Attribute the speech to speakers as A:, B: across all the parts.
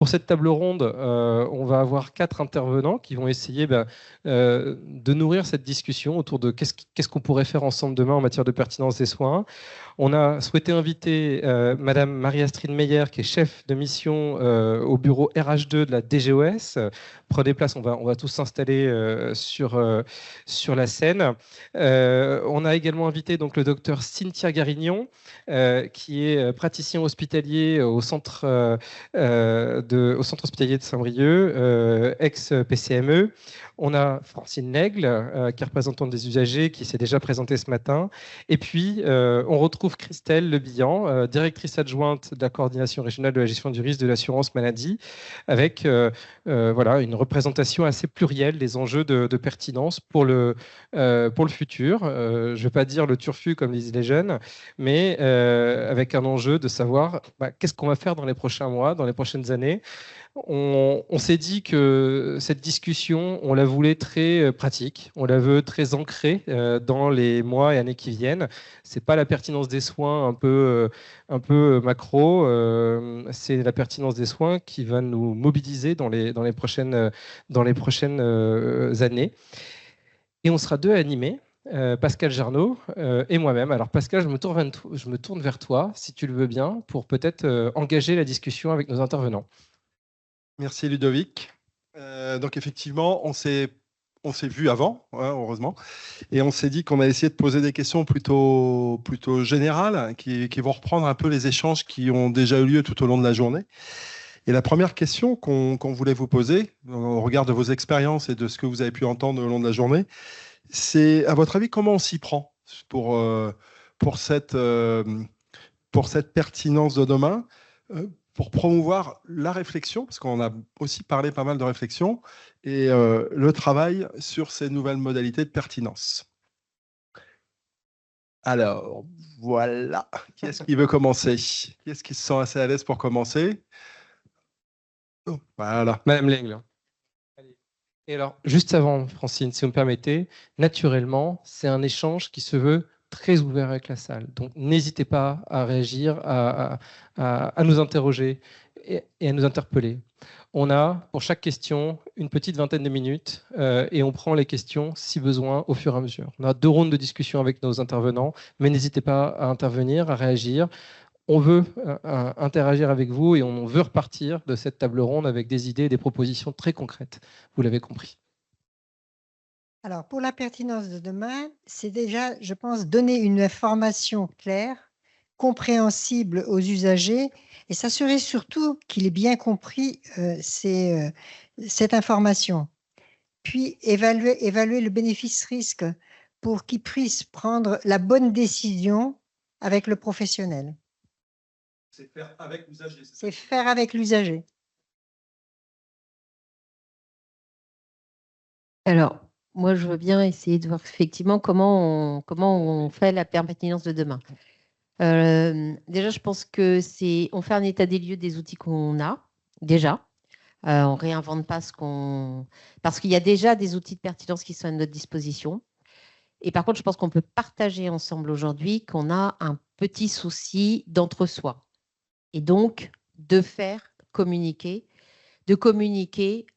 A: Pour cette table ronde, on va avoir 4 intervenants qui vont essayer de nourrir cette discussion autour de qu'est-ce qu'on pourrait faire ensemble demain en matière de pertinence des soins. On a souhaité inviter Madame Marie-Astrid Meyer, qui est chef de mission au bureau RH2 de la DGOS. Prenez place, on va tous s'installer sur la scène. On a également invité donc, le docteur Cynthia Garignon, qui est praticien hospitalier au centre hospitalier de Saint-Brieuc, ex-PCME. On a Francine Lègle, qui est représentante des usagers, qui s'est déjà présentée ce matin. Et puis, on retrouve Christelle Lebillan, directrice adjointe de la coordination régionale de la gestion du risque de l'assurance maladie, avec voilà, une représentation assez plurielle des enjeux de pertinence pour le futur. Je ne vais pas dire le turfu, comme disent les jeunes, mais avec un enjeu de savoir qu'est-ce qu'on va faire dans les prochains mois, dans les prochaines années. On s'est dit que cette discussion, on la voulait très pratique, on la veut très ancrée dans les mois et années qui viennent. C'est pas la pertinence des soins un peu macro, c'est la pertinence des soins qui va nous mobiliser dans les prochaines années. Et on sera deux à animer. Pascal Jarnot et moi-même. Alors Pascal, je me tourne vers toi, si tu le veux bien, pour peut-être engager la discussion avec nos intervenants.
B: Merci Ludovic. Donc effectivement, on s'est vu avant, hein, heureusement, et on s'est dit qu'on allait essayer de poser des questions plutôt générales, qui vont reprendre un peu les échanges qui ont déjà eu lieu tout au long de la journée. Et la première question qu'on voulait vous poser, au regard de vos expériences et de ce que vous avez pu entendre au long de la journée, c'est, à votre avis, comment on s'y prend pour cette pertinence de demain, pour promouvoir la réflexion, parce qu'on a aussi parlé pas mal de réflexion, et le travail sur ces nouvelles modalités de pertinence. Alors, voilà. Qui est-ce qui veut commencer? Qui est-ce qui se sent assez à l'aise pour commencer? Oh, voilà.
A: Madame Lègle. Et alors, juste avant, Francine, si vous me permettez, naturellement, c'est un échange qui se veut très ouvert avec la salle. Donc, n'hésitez pas à réagir, à nous interroger et à nous interpeller. On a, pour chaque question, une petite vingtaine de minutes et on prend les questions, si besoin, au fur et à mesure. On a 2 rounds de discussion avec nos intervenants, mais n'hésitez pas à intervenir, à réagir. On veut interagir avec vous et on veut repartir de cette table ronde avec des idées et des propositions très concrètes. Vous l'avez compris.
C: Alors, pour la pertinence de demain, c'est déjà, je pense, donner une information claire, compréhensible aux usagers et s'assurer surtout qu'il ait bien compris cette information. Puis, évaluer le bénéfice-risque pour qu'il puisse prendre la bonne décision avec le professionnel.
B: C'est faire avec l'usager.
C: C'est faire avec l'usager.
D: Alors, moi, je veux bien essayer de voir effectivement comment on fait la pertinence de demain. Déjà, je pense que on fait un état des lieux des outils qu'on a déjà. On ne réinvente pas parce qu'il y a déjà des outils de pertinence qui sont à notre disposition. Et par contre, je pense qu'on peut partager ensemble aujourd'hui qu'on a un petit souci d'entre-soi. Et donc, de communiquer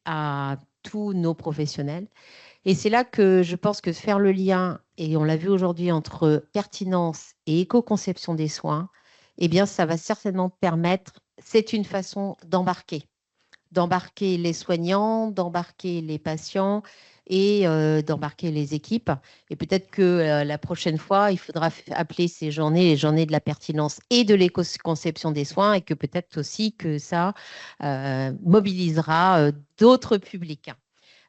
D: à tous nos professionnels. Et c'est là que je pense que faire le lien, et on l'a vu aujourd'hui, entre pertinence et éco-conception des soins, eh bien, ça va certainement permettre, c'est une façon d'embarquer les soignants, d'embarquer les patients et d'embarquer les équipes. Et peut-être que la prochaine fois, il faudra appeler ces journées les journées de la pertinence et de l'éco-conception des soins et que peut-être aussi que ça mobilisera d'autres publics.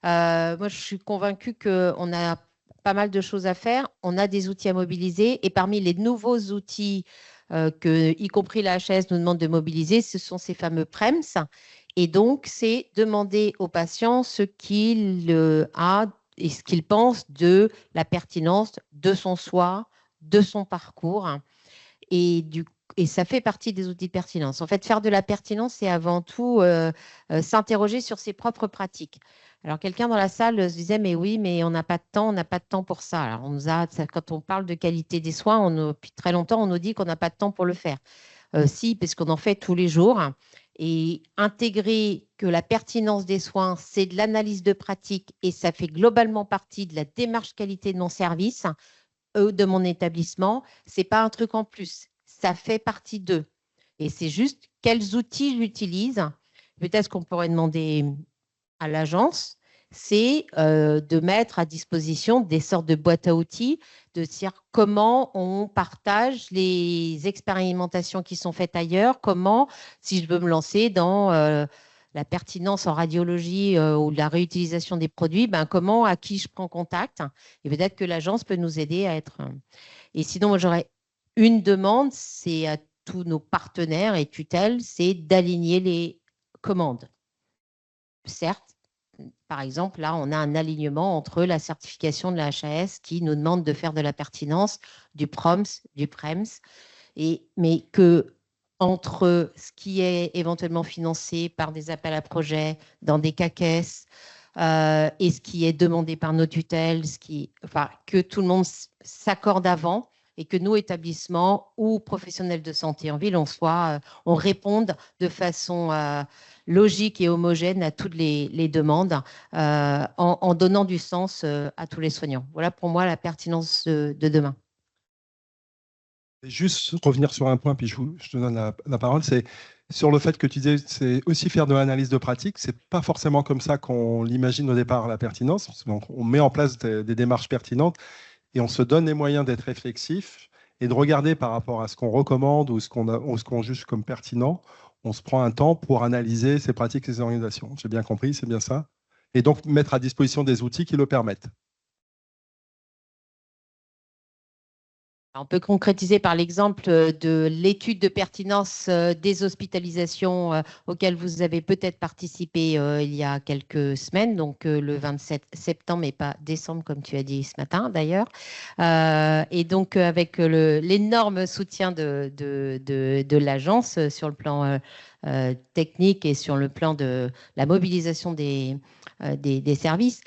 D: Moi, je suis convaincue qu'on a pas mal de choses à faire. On a des outils à mobiliser et parmi les nouveaux outils que, y compris la HAS, nous demande de mobiliser, ce sont ces fameux PREMS. Et donc, c'est demander aux patients ce qu'il a et ce qu'il pense de la pertinence de son soi, de son parcours. Et ça fait partie des outils de pertinence. En fait, faire de la pertinence, c'est avant tout s'interroger sur ses propres pratiques. Alors, quelqu'un dans la salle se disait, mais oui, mais on n'a pas de temps pour ça. Alors, quand on parle de qualité des soins, depuis très longtemps, on nous dit qu'on n'a pas de temps pour le faire. Si, parce qu'on en fait tous les jours. et intégrer que la pertinence des soins, c'est de l'analyse de pratique et ça fait globalement partie de la démarche qualité de mon service, de mon établissement, ce n'est pas un truc en plus. Ça fait partie d'eux. Et c'est juste quels outils j'utilise. Peut-être qu'on pourrait demander à l'agence, c'est de mettre à disposition des sortes de boîtes à outils, de dire comment on partage les expérimentations qui sont faites ailleurs, comment, si je veux me lancer dans la pertinence en radiologie ou la réutilisation des produits, ben, comment, à qui je prends contact. Et peut-être que l'agence peut nous aider à être... Et sinon, moi, j'aurais une demande, c'est à tous nos partenaires et tutelles, c'est d'aligner les commandes. Certes, par exemple, là, on a un alignement entre la certification de la HAS qui nous demande de faire de la pertinence, du PROMS, du PREMS, mais que entre ce qui est éventuellement financé par des appels à projets dans des CACES et ce qui est demandé par nos tutelles, que tout le monde s'accorde avant et que nos établissements ou professionnels de santé en ville, on réponde de façon logique et homogène à toutes les demandes en donnant du sens à tous les soignants. Voilà pour moi la pertinence de demain.
B: Juste revenir sur un point, puis je te donne la parole, c'est sur le fait que tu disais, c'est aussi faire de l'analyse de pratique. C'est pas forcément comme ça qu'on l'imagine au départ, la pertinence. Donc, on met en place des démarches pertinentes et on se donne les moyens d'être réflexif et de regarder par rapport à ce qu'on recommande ou ce qu'on juge comme pertinent. On se prend un temps pour analyser ces pratiques et ces organisations. J'ai bien compris, c'est bien ça. Et donc, mettre à disposition des outils qui le permettent.
D: On peut concrétiser par l'exemple de l'étude de pertinence des hospitalisations auxquelles vous avez peut-être participé il y a quelques semaines, donc le 27 septembre et pas décembre comme tu as dit ce matin d'ailleurs. Et donc avec l'énorme soutien de l'agence sur le plan technique et sur le plan de la mobilisation des services.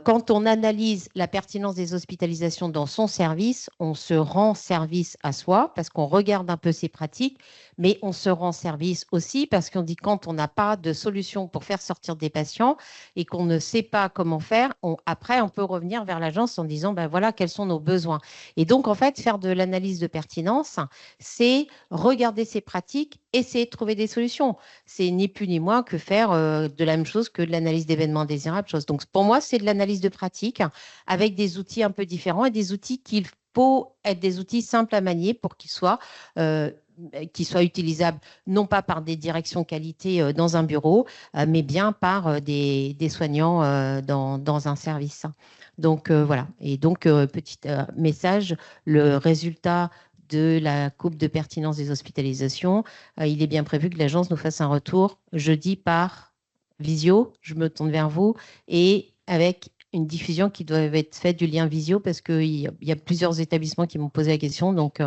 D: Quand on analyse la pertinence des hospitalisations dans son service, on se rend service à soi parce qu'on regarde un peu ses pratiques, mais on se rend service aussi parce qu'on dit quand on n'a pas de solution pour faire sortir des patients et qu'on ne sait pas comment faire, après on peut revenir vers l'agence en disant ben voilà quels sont nos besoins. Et donc en fait faire de l'analyse de pertinence, c'est regarder ses pratiques, essayer de trouver des solutions. C'est ni plus ni moins que faire de la même chose que de l'analyse d'événements désirables. Donc pour moi, c'est de l'analyse de pratique avec des outils un peu différents et des outils qu'il faut être des outils simples à manier pour qu'ils soient utilisables non pas par des directions qualité dans un bureau, mais bien par des soignants dans un service. Donc voilà. Et donc, petit message, le résultat de la coupe de pertinence des hospitalisations, il est bien prévu que l'agence nous fasse un retour jeudi par visio. Je me tourne vers vous et avec une diffusion qui doit être faite du lien visio parce qu'il y a plusieurs établissements qui m'ont posé la question. Donc,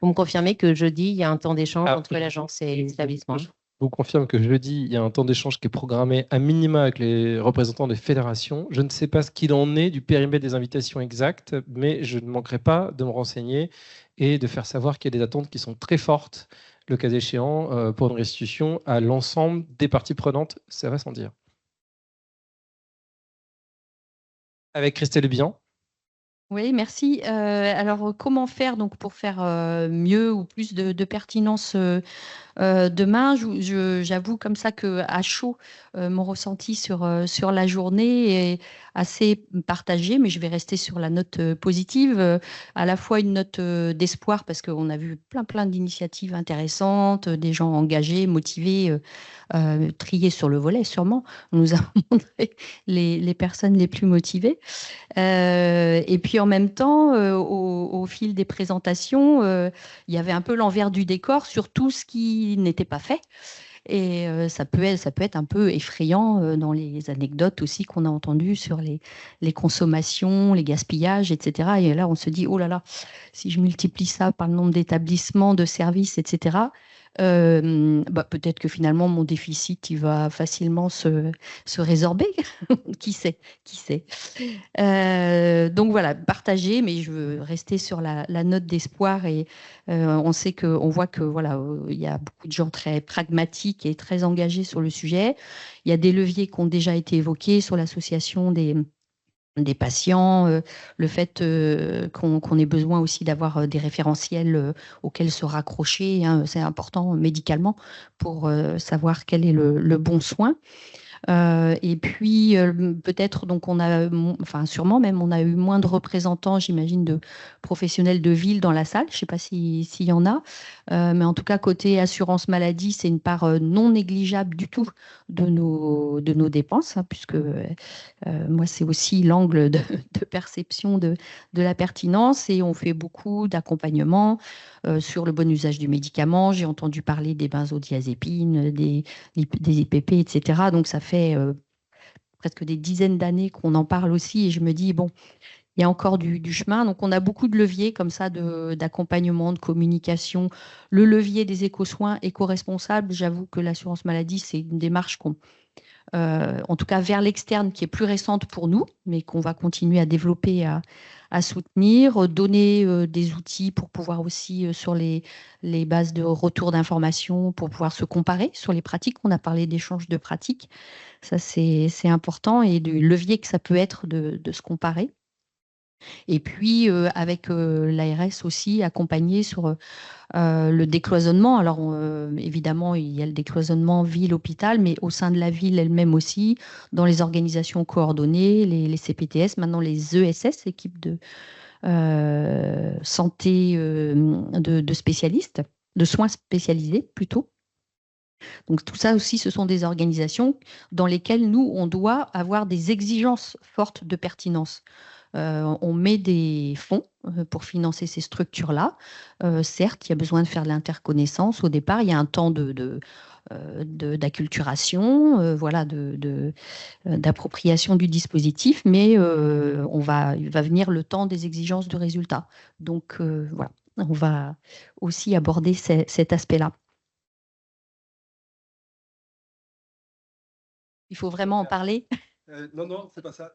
D: vous me confirmez que jeudi, il y a un temps d'échange entre l'agence et les établissements.
A: Je vous confirme que jeudi, il y a un temps d'échange qui est programmé à minima avec les représentants des fédérations. Je ne sais pas ce qu'il en est du périmètre des invitations exactes, mais je ne manquerai pas de me renseigner et de faire savoir qu'il y a des attentes qui sont très fortes, le cas échéant, pour une restitution à l'ensemble des parties prenantes, ça va sans dire. Avec Christelle Bihan.
E: Oui, merci. Alors, comment faire donc, pour faire mieux ou plus de pertinence demain? J'avoue comme ça qu'à chaud, mon ressenti sur la journée est assez partagé, mais je vais rester sur la note positive, à la fois une note d'espoir parce qu'on a vu plein d'initiatives intéressantes, des gens engagés, motivés, triés sur le volet sûrement. On nous a montré les personnes les plus motivées. Et puis en même temps, au fil des présentations, il y avait un peu l'envers du décor sur tout ce qui n'était pas fait. Et ça peut être un peu effrayant dans les anecdotes aussi qu'on a entendues sur les consommations, les gaspillages, etc. Et là, on se dit, oh là là, si je multiplie ça par le nombre d'établissements, de services, etc., Peut-être que finalement mon déficit il va facilement se résorber. Qui sait, qui sait. Donc voilà, partager, mais je veux rester sur la note d'espoir et on voit que voilà, il y a beaucoup de gens très pragmatiques et très engagés sur le sujet. Il y a des leviers qui ont déjà été évoqués sur l'association des patients, le fait qu'on ait besoin aussi d'avoir des référentiels auxquels se raccrocher, hein, c'est important médicalement pour savoir quel est le bon soin. Et puis peut-être donc sûrement même on a eu moins de représentants, j'imagine, de professionnels de ville dans la salle. Je ne sais pas s'il y en a, mais en tout cas côté assurance maladie, c'est une part non négligeable du tout de nos dépenses, hein, puisque moi c'est aussi l'angle de perception de la pertinence et on fait beaucoup d'accompagnement sur le bon usage du médicament. J'ai entendu parler des benzodiazépines, des IPP, etc. Donc, ça fait presque des dizaines d'années qu'on en parle aussi. Et je me dis, bon, il y a encore du chemin. Donc, on a beaucoup de leviers comme ça d'accompagnement, de communication. Le levier des éco-soins éco-responsables, j'avoue que l'assurance maladie, c'est une démarche en tout cas vers l'externe, qui est plus récente pour nous, mais qu'on va continuer à développer, à soutenir, donner des outils pour pouvoir aussi, sur les bases de retour d'informations, pour pouvoir se comparer sur les pratiques. On a parlé d'échange de pratiques. Ça, c'est important et du levier que ça peut être de se comparer. Et puis, avec l'ARS aussi, accompagner sur le décloisonnement. Alors, évidemment, il y a le décloisonnement ville-hôpital, mais au sein de la ville elle-même aussi, dans les organisations coordonnées, les CPTS, maintenant les ESS, équipes de santé de spécialistes, de soins spécialisés plutôt. Donc tout ça aussi, ce sont des organisations dans lesquelles nous, on doit avoir des exigences fortes de pertinence. On met des fonds pour financer ces structures-là. Certes, il y a besoin de faire de l'interconnaissance. Au départ, il y a un temps d'acculturation, voilà, d'appropriation du dispositif, mais il va venir le temps des exigences de résultats. Donc voilà, on va aussi aborder cet aspect-là. Il faut vraiment en parler.
B: Non, c'est pas ça.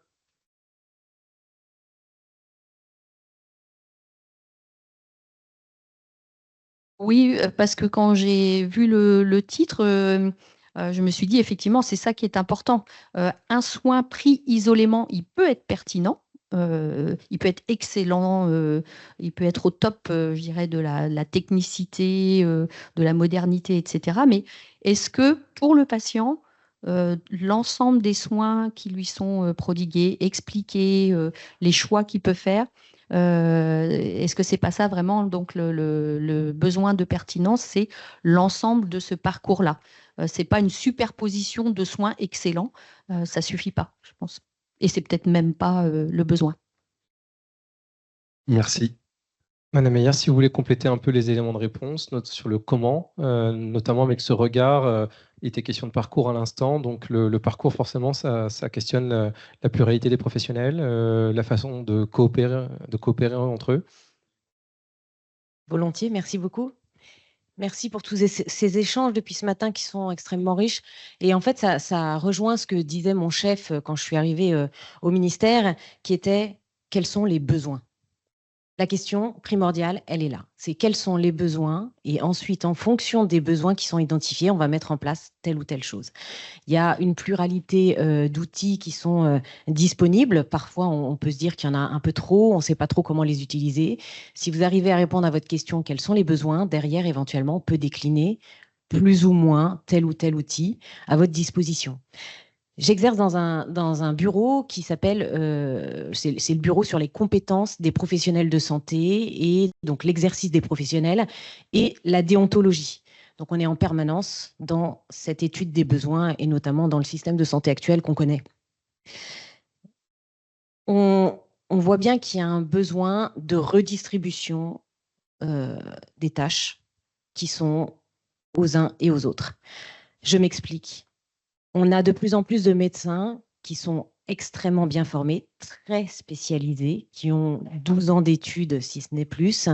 E: Oui, parce que quand j'ai vu le titre, je me suis dit effectivement, c'est ça qui est important. Un soin pris isolément, il peut être pertinent, il peut être excellent, il peut être au top, je dirais, de la technicité, de la modernité, etc. Mais est-ce que pour le patient, l'ensemble des soins qui lui sont prodigués, expliqués, les choix qu'il peut faire, est-ce que c'est pas ça vraiment donc le besoin de pertinence, c'est l'ensemble de ce parcours-là. C'est pas une superposition de soins excellents, ça suffit pas, je pense. Et c'est peut-être même pas le besoin.
B: Merci.
A: Madame Meyer, si vous voulez compléter un peu les éléments de réponse sur le comment, notamment avec ce regard, il était question de parcours à l'instant, donc le parcours forcément ça questionne la pluralité des professionnels, la façon de coopérer entre eux.
F: Volontiers, merci beaucoup. Merci pour tous ces échanges depuis ce matin qui sont extrêmement riches. Et en fait, ça rejoint ce que disait mon chef quand je suis arrivée au ministère, qui était quels sont les besoins. La question primordiale, elle est là. C'est quels sont les besoins et ensuite, en fonction des besoins qui sont identifiés, on va mettre en place telle ou telle chose. Il y a une pluralité d'outils qui sont disponibles. Parfois, on peut se dire qu'il y en a un peu trop, on ne sait pas trop comment les utiliser. Si vous arrivez à répondre à votre question, quels sont les besoins, derrière, éventuellement, on peut décliner plus ou moins tel ou tel outil à votre disposition. J'exerce dans un bureau qui s'appelle, c'est le bureau sur les compétences des professionnels de santé et donc l'exercice des professionnels et la déontologie. Donc on est en permanence dans cette étude des besoins et notamment dans le système de santé actuel qu'on connaît. On voit bien qu'il y a un besoin de redistribution des tâches qui sont aux uns et aux autres. Je m'explique. On a de plus en plus de médecins qui sont extrêmement bien formés, très spécialisés, qui ont 12 ans d'études, si ce n'est plus.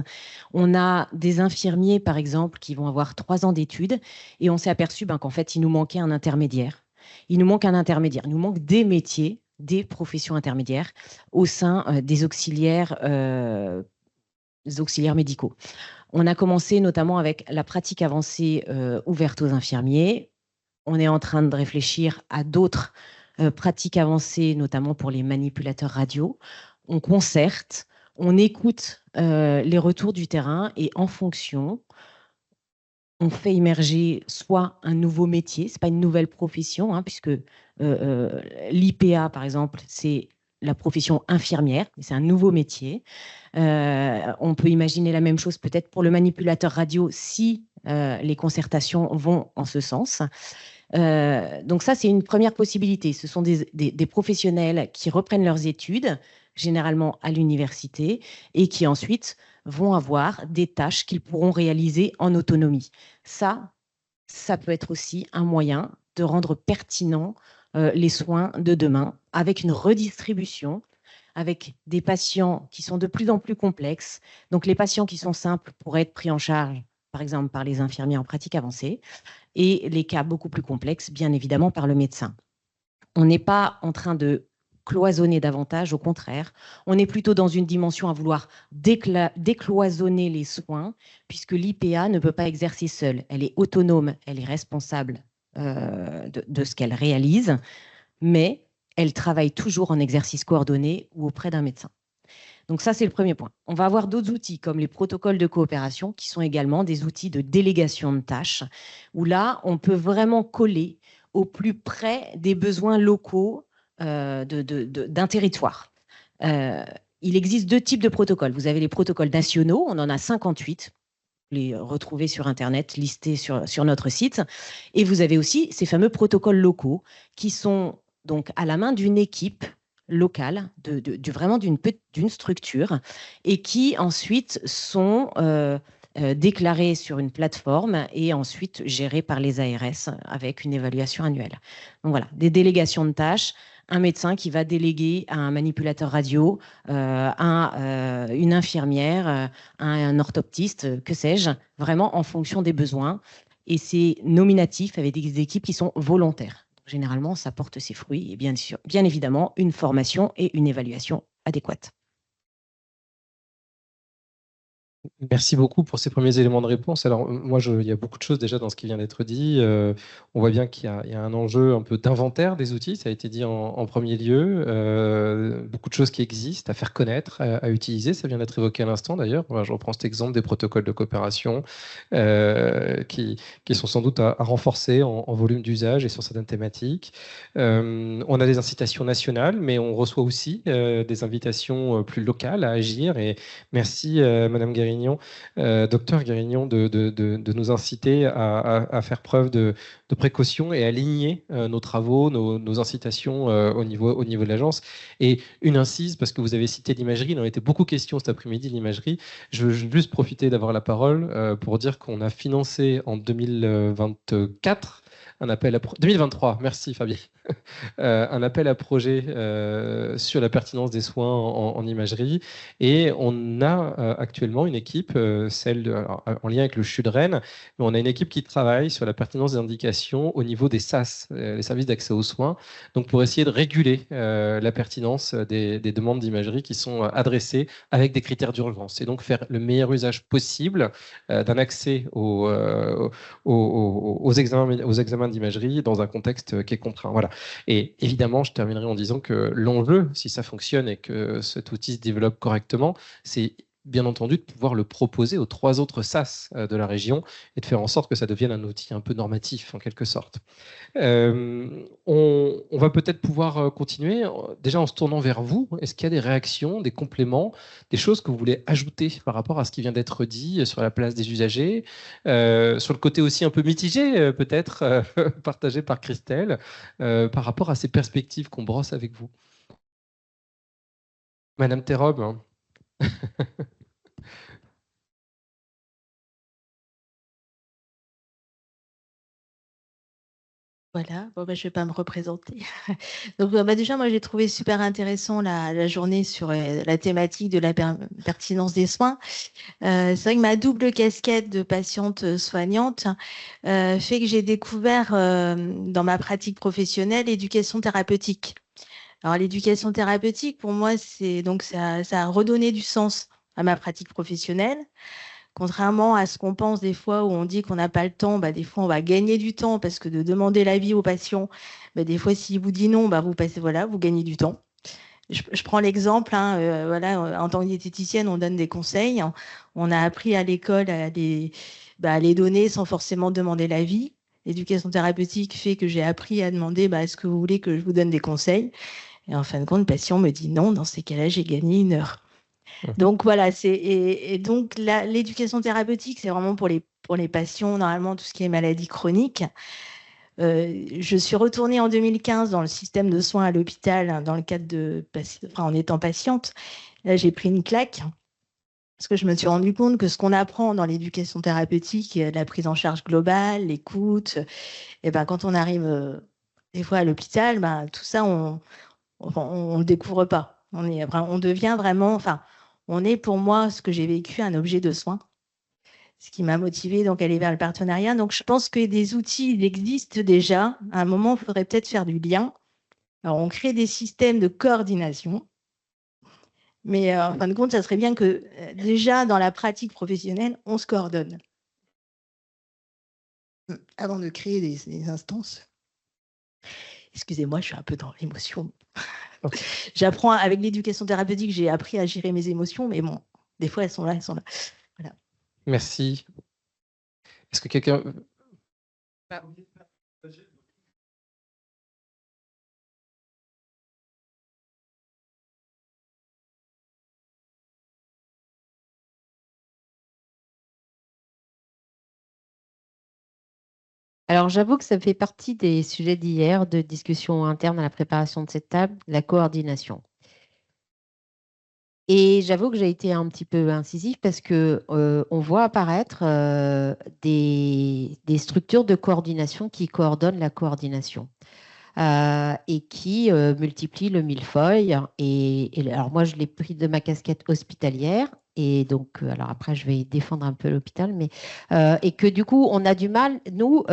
F: On a des infirmiers, par exemple, qui vont avoir 3 ans d'études, et on s'est aperçu qu'en fait, il nous manquait un intermédiaire. Il nous manque un intermédiaire, il nous manque des métiers, des professions intermédiaires au sein des auxiliaires médicaux. On a commencé notamment avec la pratique avancée ouverte aux infirmiers. On est en train de réfléchir à d'autres pratiques avancées, notamment pour les manipulateurs radio. On concerte, on écoute les retours du terrain et en fonction, on fait émerger soit un nouveau métier, ce n'est pas une nouvelle profession, hein, puisque l'IPA, par exemple, c'est la profession infirmière, c'est un nouveau métier. On peut imaginer la même chose peut-être pour le manipulateur radio si les concertations vont en ce sens. Donc ça, c'est une première possibilité. Ce sont des professionnels qui reprennent leurs études, généralement à l'université, et qui ensuite vont avoir des tâches qu'ils pourront réaliser en autonomie. Ça peut être aussi un moyen de rendre pertinents les soins de demain avec une redistribution, avec des patients qui sont de plus en plus complexes. Donc les patients qui sont simples pourraient être pris en charge, par exemple, par les infirmiers en pratique avancée, et les cas beaucoup plus complexes, bien évidemment, par le médecin. On n'est pas en train de cloisonner davantage, au contraire. On est plutôt dans une dimension à vouloir décloisonner les soins, puisque l'IPA ne peut pas exercer seule. Elle est autonome, elle est responsable de ce qu'elle réalise, mais elle travaille toujours en exercice coordonné ou auprès d'un médecin. Donc ça, c'est le premier point. On va avoir d'autres outils comme les protocoles de coopération qui sont également des outils de délégation de tâches où là, on peut vraiment coller au plus près des besoins locaux d'un territoire. Il existe 2 types de protocoles. Vous avez les protocoles nationaux, on en a 58, vous les retrouvez sur Internet, listés sur notre site. Et vous avez aussi ces fameux protocoles locaux qui sont donc à la main d'une équipe locale, vraiment d'une structure, et qui ensuite sont déclarés sur une plateforme et ensuite gérés par les ARS avec une évaluation annuelle. Donc voilà, des délégations de tâches, un médecin qui va déléguer à un manipulateur radio, à une infirmière, à un orthoptiste, que sais-je, vraiment en fonction des besoins. Et c'est nominatif avec des équipes qui sont volontaires. Généralement, ça porte ses fruits et bien évidemment, une formation et une évaluation adéquate.
A: Merci beaucoup pour ces premiers éléments de réponse. Alors, moi, il y a beaucoup de choses déjà dans ce qui vient d'être dit. On voit bien qu'il y a un enjeu un peu d'inventaire des outils, ça a été dit en premier lieu. Beaucoup de choses qui existent à faire connaître, à utiliser. Ça vient d'être évoqué à l'instant d'ailleurs. Je reprends cet exemple des protocoles de coopération qui sont sans doute à renforcer en volume d'usage et sur certaines thématiques. On a des incitations nationales, mais on reçoit aussi des invitations plus locales à agir. Et merci, Madame Guérignon, docteur Guérignon, de nous inciter à faire preuve de précaution et à aligner nos travaux, nos incitations au niveau de l'agence. Et une incise, parce que vous avez cité l'imagerie, il en a été beaucoup question cet après-midi, l'imagerie. Je veux juste profiter d'avoir la parole pour dire qu'on a financé en 2024 un appel à 2023, merci Fabien, un appel à projet sur la pertinence des soins en imagerie. Et on a actuellement une équipe, alors, en lien avec le CHU de Rennes, mais on a une équipe qui travaille sur la pertinence des indications au niveau des SAS, les services d'accès aux soins, donc pour essayer de réguler la pertinence des demandes d'imagerie qui sont adressées avec des critères d'urgence, et donc faire le meilleur usage possible d'un accès aux examens d'imagerie dans un contexte qui est contraint. Voilà. Et évidemment, je terminerai en disant que l'enjeu, si ça fonctionne et que cet outil se développe correctement, c'est bien entendu de pouvoir le proposer aux 3 autres SAS de la région et de faire en sorte que ça devienne un outil un peu normatif en quelque sorte. On va peut-être pouvoir continuer, déjà en se tournant vers vous. Est-ce qu'il y a des réactions, des compléments, des choses que vous voulez ajouter par rapport à ce qui vient d'être dit sur la place des usagers, sur le côté aussi un peu mitigé peut-être, partagé par Christelle, par rapport à ces perspectives qu'on brosse avec vous? Madame Thérobe, hein.
G: Voilà, bon, bah, je ne vais pas me représenter. Donc, déjà, moi, j'ai trouvé super intéressant la journée sur la thématique de la pertinence des soins. C'est vrai que ma double casquette de patiente soignante fait que j'ai découvert dans ma pratique professionnelle l'éducation thérapeutique. Alors, l'éducation thérapeutique, pour moi, ça a redonné du sens à ma pratique professionnelle. Contrairement à ce qu'on pense des fois où on dit qu'on n'a pas le temps, bah, des fois on va gagner du temps parce que de demander l'avis au patient, bah, des fois s'il vous dit non, bah, vous passez, voilà, vous gagnez du temps. Je prends l'exemple, hein, voilà, en tant que diététicienne, on donne des conseils. On a appris à l'école à les donner sans forcément demander l'avis. L'éducation thérapeutique fait que j'ai appris à demander est-ce que vous voulez que je vous donne des conseils? Et en fin de compte, le patient me dit non, dans ces cas-là, j'ai gagné 1 heure. Donc voilà, donc l'éducation thérapeutique, c'est vraiment pour les patients, normalement, tout ce qui est maladie chronique. Je suis retournée en 2015 dans le système de soins à l'hôpital, hein, dans le cadre en étant patiente. Là, j'ai pris une claque parce que je me suis rendu compte que ce qu'on apprend dans l'éducation thérapeutique, la prise en charge globale, l'écoute, et quand on arrive des fois à l'hôpital, tout ça, on le découvre pas. On devient vraiment, enfin, on est pour moi, ce que j'ai vécu, un objet de soin. Ce qui m'a motivée donc à aller vers le partenariat. Donc je pense que des outils ils existent déjà. À un moment, il faudrait peut-être faire du lien. Alors on crée des systèmes de coordination. Mais en fin de compte, ça serait bien que déjà dans la pratique professionnelle, on se coordonne. Avant de créer des instances. Excusez-moi, je suis un peu dans l'émotion. J'apprends avec l'éducation thérapeutique, j'ai appris à gérer mes émotions, mais bon, des fois elles sont là, elles sont là. Voilà.
A: Merci. Est-ce que quelqu'un...
D: Alors, j'avoue que ça fait partie des sujets d'hier, de discussion interne à la préparation de cette table, la coordination. Et j'avoue que j'ai été un petit peu incisif parce que on voit apparaître des structures de coordination qui coordonnent la coordination et qui multiplient le millefeuille. Et alors moi, je l'ai pris de ma casquette hospitalière. Et donc, alors après, je vais défendre un peu l'hôpital, mais et que du coup, on a du mal, nous,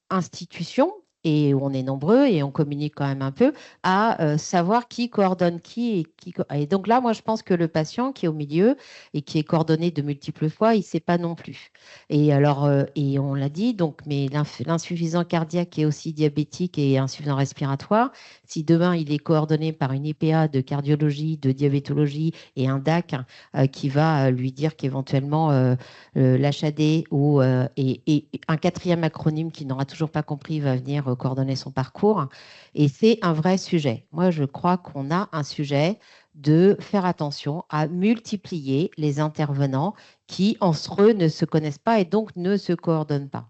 D: institutions, et on est nombreux et on communique quand même un peu, à savoir qui coordonne qui. Et donc là, moi, je pense que le patient qui est au milieu et qui est coordonné de multiples fois, il ne sait pas non plus. Et alors, et on l'a dit, donc, mais l'insuffisant cardiaque est aussi diabétique et insuffisant respiratoire. Si demain, il est coordonné par une IPA de cardiologie, de diabétologie et un DAC qui va lui dire qu'éventuellement l'HAD ou et un 4e acronyme qu'il n'aura toujours pas compris va venir coordonner son parcours. Et c'est un vrai sujet. Moi, je crois qu'on a un sujet de faire attention à multiplier les intervenants qui, entre eux, ne se connaissent pas et donc ne se coordonnent pas.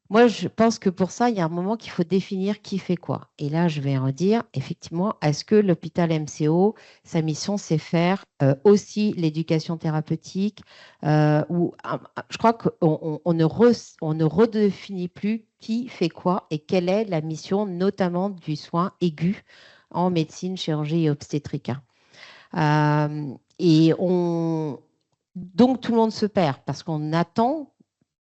D: Moi, je pense que pour ça, il y a un moment qu'il faut définir qui fait quoi. Et là, je vais redire, effectivement, est-ce que l'hôpital MCO, sa mission, c'est faire aussi l'éducation thérapeutique je crois qu'on ne redéfinit plus qui fait quoi et quelle est la mission, notamment du soin aigu en médecine, chirurgie et obstétrique. Donc, tout le monde se perd parce qu'on attend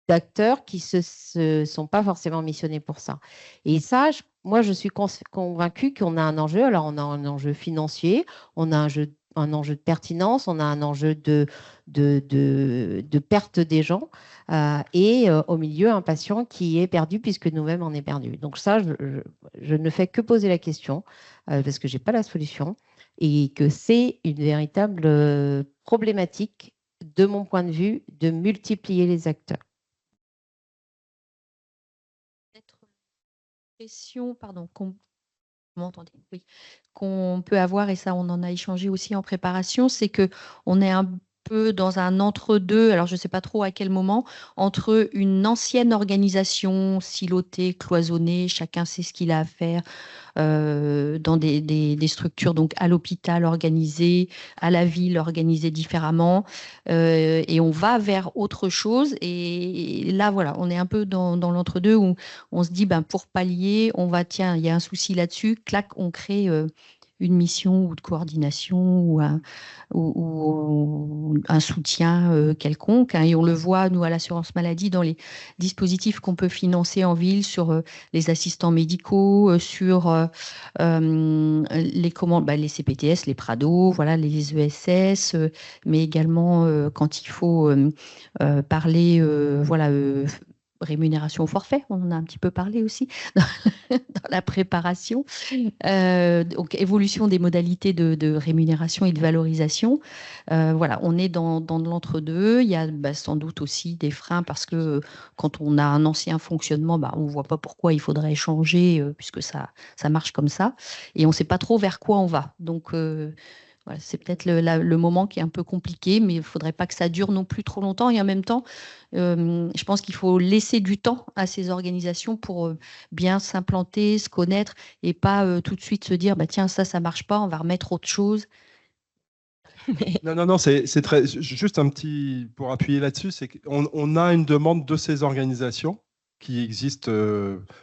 D: d'acteurs qui se sont pas forcément missionnés pour ça. Et ça, moi, je suis convaincue qu'on a un enjeu. Alors, on a un enjeu financier, on a un enjeu de pertinence, on a un enjeu de perte des gens et au milieu, un patient qui est perdu puisque nous-mêmes, on est perdu. Donc ça, je ne fais que poser la question parce que je n'ai pas la solution et que c'est une véritable problématique de mon point de vue de multiplier les acteurs.
E: Pardon, qu'on peut avoir, et ça on en a échangé aussi en préparation, c'est qu'on est peu dans un entre-deux, alors je ne sais pas trop à quel moment, entre une ancienne organisation silotée, cloisonnée, chacun sait ce qu'il a à faire, dans des structures, donc à l'hôpital organisées, à la ville organisées différemment, et on va vers autre chose. Et là, voilà, on est un peu dans l'entre-deux où on se dit, ben, pour pallier, tiens, il y a un souci là-dessus, clac, on crée une mission ou de coordination ou un soutien quelconque, hein. Et on le voit, nous, à l'assurance maladie, dans les dispositifs qu'on peut financer en ville sur les assistants médicaux, sur les CPTS, les Prado, voilà, les ESS, mais également quand il faut parler, voilà, rémunération au forfait, on en a un petit peu parlé aussi dans la préparation. Donc, évolution des modalités de rémunération et de valorisation. Voilà, on est dans l'entre-deux. Il y a sans doute aussi des freins parce que quand on a un ancien fonctionnement, on ne voit pas pourquoi il faudrait changer puisque ça marche comme ça. Et on ne sait pas trop vers quoi on va. Donc, voilà, c'est peut-être le moment qui est un peu compliqué, mais il ne faudrait pas que ça dure non plus trop longtemps. Et en même temps, je pense qu'il faut laisser du temps à ces organisations pour bien s'implanter, se connaître et pas tout de suite se dire tiens, ça ne marche pas, on va remettre autre chose.
B: Non, c'est très. Juste un petit. Pour appuyer là-dessus, c'est qu'on a une demande de ces organisations qui existent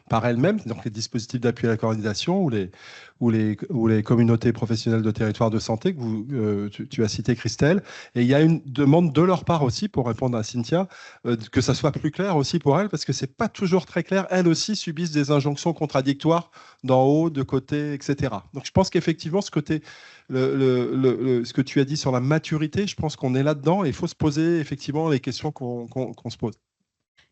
B: par elles-mêmes, donc les dispositifs d'appui à la coordination ou les communautés professionnelles de territoire de santé que tu as cité, Christelle. Et il y a une demande de leur part aussi, pour répondre à Cynthia, que ça soit plus clair aussi pour elles, parce que c'est pas toujours très clair. Elles aussi subissent des injonctions contradictoires d'en haut, de côté, etc. Donc je pense qu'effectivement, ce côté, ce que tu as dit sur la maturité, je pense qu'on est là-dedans et il faut se poser effectivement les questions qu'on se pose.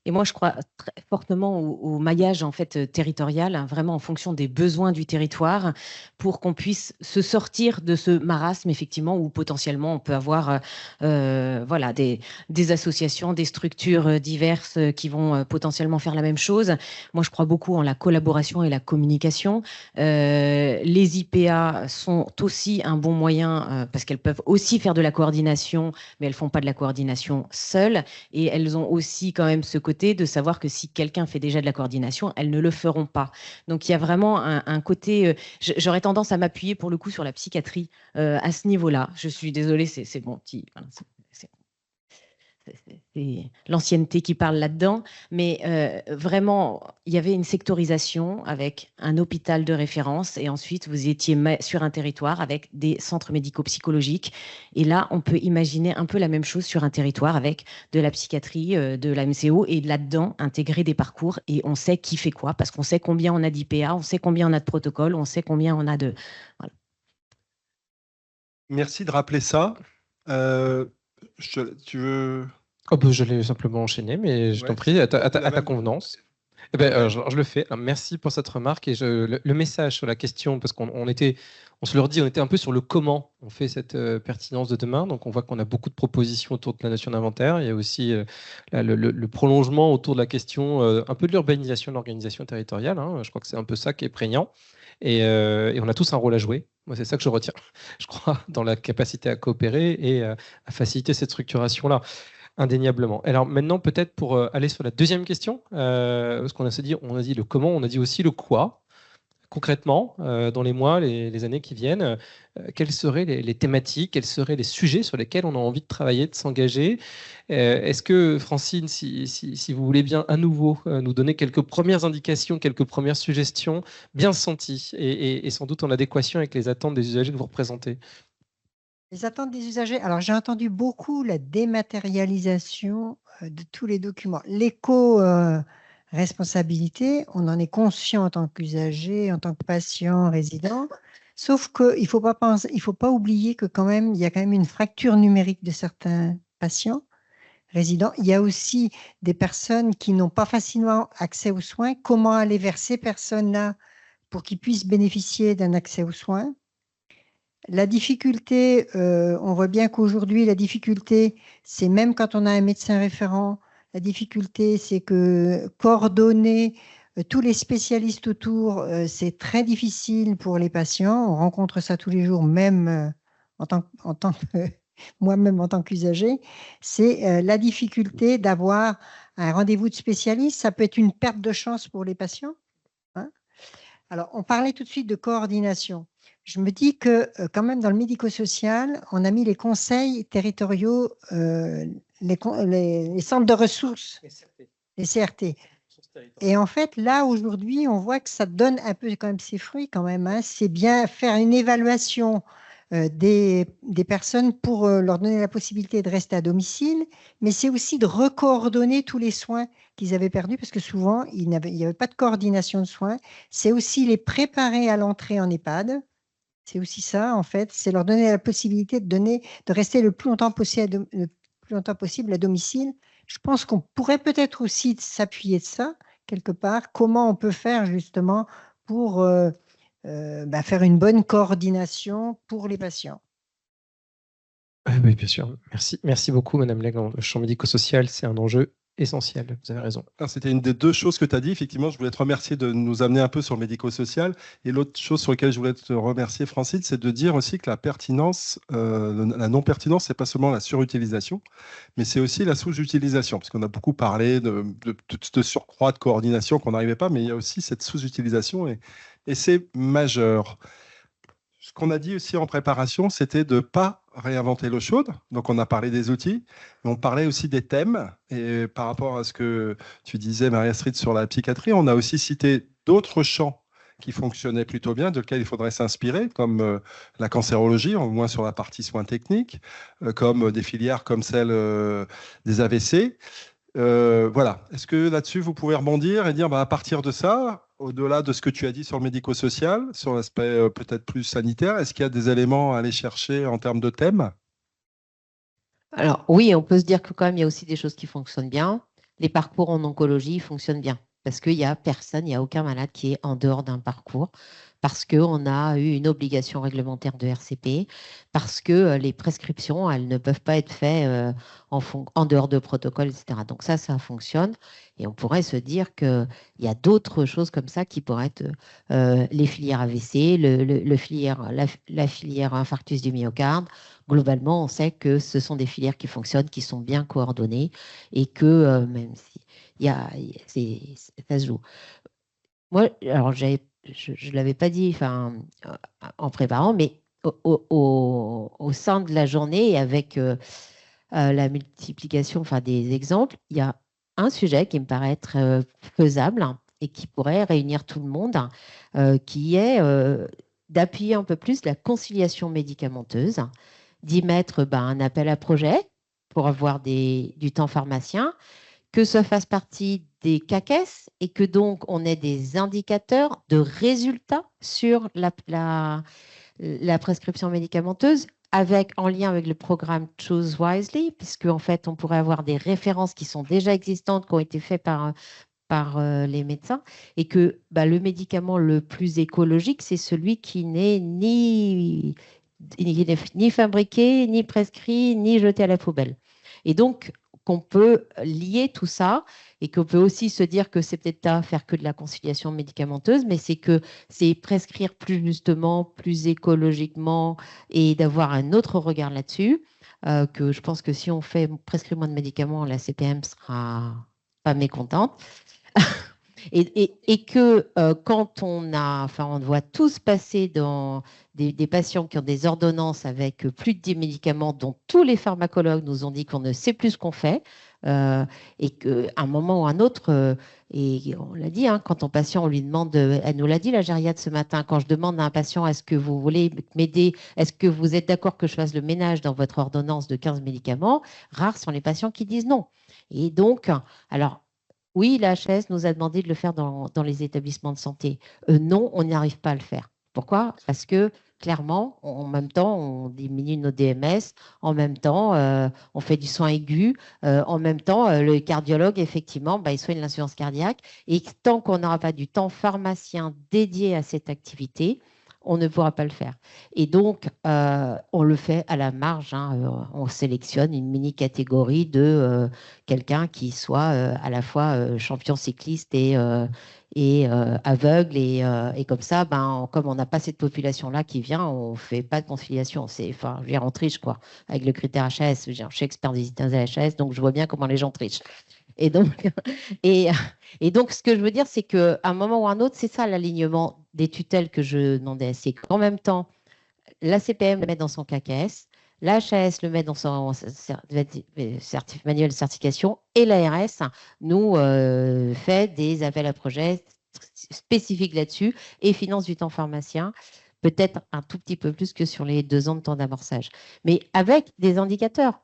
F: Et moi, je crois très fortement au maillage en fait territorial, hein, vraiment en fonction des besoins du territoire, pour qu'on puisse se sortir de ce marasme effectivement où potentiellement on peut avoir voilà des associations, des structures diverses qui vont potentiellement faire la même chose. Moi, je crois beaucoup en la collaboration et la communication. Les IPA sont aussi un bon moyen parce qu'elles peuvent aussi faire de la coordination, mais elles font pas de la coordination seules et elles ont aussi quand même ce côté de savoir que si quelqu'un fait déjà de la coordination, elles ne le feront pas. Donc il y a vraiment un côté, j'aurais tendance à m'appuyer pour le coup sur la psychiatrie à ce niveau-là. Je suis désolée, c'est mon petit... Voilà, c'est l'ancienneté qui parle là-dedans, mais vraiment, il y avait une sectorisation avec un hôpital de référence et ensuite vous étiez sur un territoire avec des centres médico-psychologiques. Et là, on peut imaginer un peu la même chose sur un territoire avec de la psychiatrie, de la MCO et là-dedans, intégrer des parcours et on sait qui fait quoi parce qu'on sait combien on a d'IPA, on sait combien on a de protocoles, on sait combien on a de... Voilà.
B: Merci de rappeler ça. Tu veux...
A: Je l'ai simplement enchaîné, mais je t'en prie, à ta convenance. Eh ben, je le fais. Merci pour cette remarque. Et le message sur la question, parce qu'on se leur dit, on était un peu sur le comment on fait cette pertinence de demain. Donc, on voit qu'on a beaucoup de propositions autour de la notion d'inventaire. Il y a aussi le prolongement autour de la question un peu de l'urbanisation de l'organisation territoriale. Hein. Je crois que c'est un peu ça qui est prégnant. Et on a tous un rôle à jouer. Moi, c'est ça que je retiens, je crois, dans la capacité à coopérer et à faciliter cette structuration-là. Indéniablement. Alors maintenant, peut-être pour aller sur la deuxième question, parce qu'on a dit le comment, on a dit aussi le quoi. Concrètement, dans les mois, les années qui viennent, quelles seraient les thématiques, quels seraient les sujets sur lesquels on a envie de travailler, de s'engager? Est-ce que, Francine, si vous voulez bien à nouveau nous donner quelques premières indications, quelques premières suggestions bien senties et sans doute en adéquation avec les attentes des usagers que vous représentez?
C: Les attentes des usagers. Alors, j'ai entendu beaucoup la dématérialisation de tous les documents. L'éco-responsabilité, on en est conscient en tant qu'usager, en tant que patient, résident. Sauf qu'il ne faut pas oublier que quand même, il y a quand même une fracture numérique de certains patients, résidents. Il y a aussi des personnes qui n'ont pas facilement accès aux soins. Comment aller vers ces personnes-là pour qu'ils puissent bénéficier d'un accès aux soins? La difficulté, on voit bien qu'aujourd'hui, la difficulté, c'est même quand on a un médecin référent, la difficulté, c'est que coordonner tous les spécialistes autour, c'est très difficile pour les patients. On rencontre ça tous les jours, même en tant moi-même en tant qu'usager, c'est la difficulté d'avoir un rendez-vous de spécialiste. Ça peut être une perte de chance pour les patients, hein. Alors, on parlait tout de suite de coordination. Je me dis que quand même dans le médico-social, on a mis les conseils territoriaux, les centres de ressources, les CRT. Et en fait, là, aujourd'hui, on voit que ça donne un peu quand même ses fruits quand même, hein. C'est bien faire une évaluation des personnes pour leur donner la possibilité de rester à domicile, mais c'est aussi de recoordonner tous les soins qu'ils avaient perdus, parce que souvent, il n'y avait pas de coordination de soins. C'est aussi les préparer à l'entrée en EHPAD. C'est aussi ça, en fait. C'est leur donner la possibilité de rester le plus longtemps possible à domicile. Je pense qu'on pourrait peut-être aussi s'appuyer de ça, quelque part. Comment on peut faire, justement, pour faire une bonne coordination pour les patients.
A: Oui, bien sûr. Merci beaucoup, Madame Lègle. Le champ médico-social, c'est un enjeu essentiel. Vous avez raison.
B: C'était une des deux choses que tu as dit. Effectivement, je voulais te remercier de nous amener un peu sur le médico-social. Et l'autre chose sur laquelle je voulais te remercier, Francine, c'est de dire aussi que la pertinence, la non-pertinence, c'est pas seulement la surutilisation, mais c'est aussi la sous-utilisation. Parce qu'on a beaucoup parlé de surcroît de coordination qu'on n'arrivait pas, mais il y a aussi cette sous-utilisation et c'est majeur. Ce qu'on a dit aussi en préparation, c'était de ne pas réinventer l'eau chaude. Donc, on a parlé des outils, mais on parlait aussi des thèmes. Et par rapport à ce que tu disais, Marie-Astrid, sur la psychiatrie, on a aussi cité d'autres champs qui fonctionnaient plutôt bien, de lesquels il faudrait s'inspirer, comme la cancérologie, au moins sur la partie soins techniques, comme des filières comme celle des AVC. Voilà. Est-ce que là-dessus, vous pouvez rebondir et dire, à partir de ça, au-delà de ce que tu as dit sur le médico-social, sur l'aspect peut-être plus sanitaire, est-ce qu'il y a des éléments à aller chercher en termes de thèmes?
D: Alors oui, on peut se dire que quand même, il y a aussi des choses qui fonctionnent bien. Les parcours en oncologie fonctionnent bien parce qu'il n'y a personne, il n'y a aucun malade qui est en dehors d'un parcours, parce qu'on a eu une obligation réglementaire de RCP, parce que les prescriptions, elles ne peuvent pas être faites en dehors de protocole, etc. Donc ça fonctionne. Et on pourrait se dire qu'il y a d'autres choses comme ça qui pourraient être les filières AVC, la filière infarctus du myocarde. Globalement, on sait que ce sont des filières qui fonctionnent, qui sont bien coordonnées et que même si ça se joue. Moi, alors je ne l'avais pas dit en préparant, mais au sein de la journée et avec la multiplication des exemples, il y a un sujet qui me paraît être faisable et qui pourrait réunir tout le monde, qui est d'appuyer un peu plus la conciliation médicamenteuse, d'y mettre un appel à projet pour avoir du temps pharmacien, que ça fasse partie des CAQES et que donc on ait des indicateurs de résultats sur la prescription médicamenteuse en lien avec le programme Choose Wisely, puisque en fait on pourrait avoir des références qui sont déjà existantes, qui ont été faites par les médecins, et que le médicament le plus écologique, c'est celui qui n'est ni fabriqué, ni prescrit, ni jeté à la poubelle. Et donc, qu'on peut lier tout ça et qu'on peut aussi se dire que c'est peut-être pas faire que de la conciliation médicamenteuse, mais c'est prescrire plus justement, plus écologiquement et d'avoir un autre regard là-dessus. Que je pense que si on fait prescrire moins de médicaments, la CPM sera pas mécontente. Et que quand on voit tous passer dans des patients qui ont des ordonnances avec plus de 10 médicaments dont tous les pharmacologues nous ont dit qu'on ne sait plus ce qu'on fait, et qu'à un moment ou un autre, et on l'a dit, quand ton patient, on lui demande, elle nous l'a dit la gériatre ce matin, quand je demande à un patient, est-ce que vous voulez m'aider, est-ce que vous êtes d'accord que je fasse le ménage dans votre ordonnance de 15 médicaments, rares sont les patients qui disent non. Et donc, alors, oui, la HS nous a demandé de le faire dans les établissements de santé. Non, on n'y arrive pas à le faire. Pourquoi? Parce que clairement, en même temps, on diminue nos DMS, en même temps, on fait du soin aigu, en même temps, le cardiologue, effectivement, il soigne l'insuffisance cardiaque. Et tant qu'on n'aura pas du temps pharmacien dédié à cette activité, on ne pourra pas le faire. Et donc, on le fait à la marge. On sélectionne une mini-catégorie de quelqu'un qui soit à la fois champion cycliste et aveugle. Et comme ça, comme on n'a pas cette population-là qui vient, on ne fait pas de conciliation. Enfin, je veux dire, on triche, quoi, avec le critère HAS. Je suis expert des itinéraires HAS, donc je vois bien comment les gens trichent. Et donc, et donc, ce que je veux dire, c'est qu'à un moment ou à un autre, c'est ça l'alignement des tutelles que je demandais. C'est qu'en même temps, la CPM le met dans son KKS, la HAS le met dans son manuel de certification et l'ARS nous fait des appels à projets spécifiques là-dessus et finance du temps pharmacien, peut-être un tout petit peu plus que sur les 2 ans de temps d'amorçage, mais avec des indicateurs.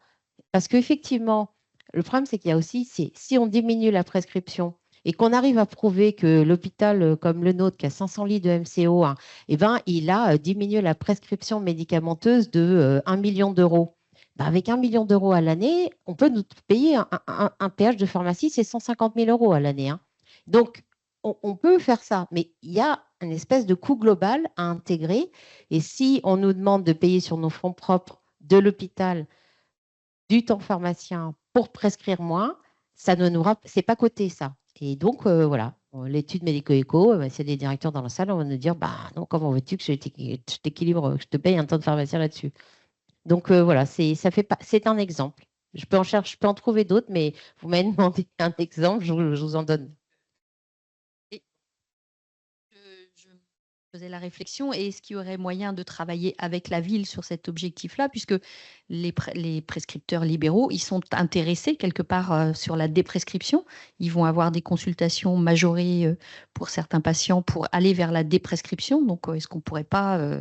D: Parce qu'effectivement, le problème, c'est qu'il y a aussi, si on diminue la prescription et qu'on arrive à prouver que l'hôpital comme le nôtre, qui a 500 lits de MCO, il a diminué la prescription médicamenteuse de 1 million d'euros. Avec 1 million d'euros à l'année, on peut nous payer un péage de pharmacie, c'est 150 000 euros à l'année. Donc, on peut faire ça, mais il y a une espèce de coût global à intégrer. Et si on nous demande de payer sur nos fonds propres de l'hôpital du temps pharmacien pour prescrire moins, ça ne nous c'est pas coté, ça. Et donc, voilà, l'étude médico-éco, s'il y a des directeurs dans la salle, on va nous dire, non, comment veux-tu que je t'équilibre, que je te paye un temps de pharmacien là-dessus? Donc, voilà, c'est un exemple. Je peux en trouver d'autres, mais vous m'avez demandé un exemple, je vous en donne.
E: Je faisais la réflexion, et est-ce qu'il y aurait moyen de travailler avec la ville sur cet objectif-là, puisque les prescripteurs libéraux, ils sont intéressés quelque part sur la déprescription. Ils vont avoir des consultations majorées pour certains patients pour aller vers la déprescription. Donc, est-ce qu'on ne pourrait pas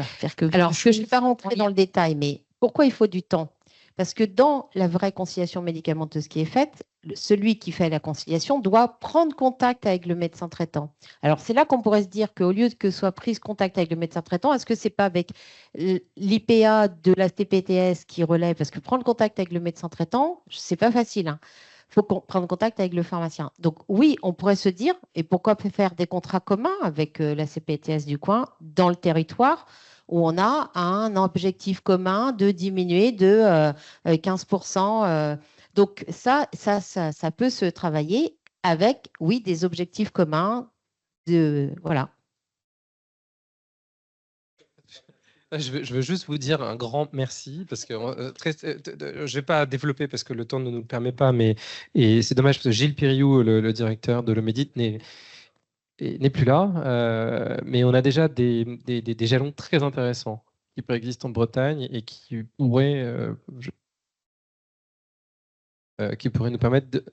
E: faire que...
D: Alors, je ne vais pas rentrer dans le détail, mais pourquoi il faut du temps? Parce que dans la vraie conciliation médicamenteuse qui est faite, celui qui fait la conciliation doit prendre contact avec le médecin traitant. Alors, c'est là qu'on pourrait se dire qu'au lieu que soit prise contact avec le médecin traitant, est-ce que ce n'est pas avec l'IPA de la TPTS qui relève? Parce que prendre contact avec le médecin traitant, ce n'est pas facile. Il faut prendre contact avec le pharmacien. Donc, oui, on pourrait se dire, et pourquoi faire des contrats communs avec la CPTS du coin dans le territoire, où on a un objectif commun de diminuer de 15%. Donc, ça peut se travailler avec, oui, des objectifs communs. Voilà.
A: Je veux juste vous dire un grand merci, parce que je ne vais pas développer parce que le temps ne nous le permet pas, et c'est dommage parce que Gilles Piriou, le directeur de l'Omedit, n'est plus là, mais on a déjà des jalons très intéressants qui préexistent en Bretagne et qui pourraient nous permettre de...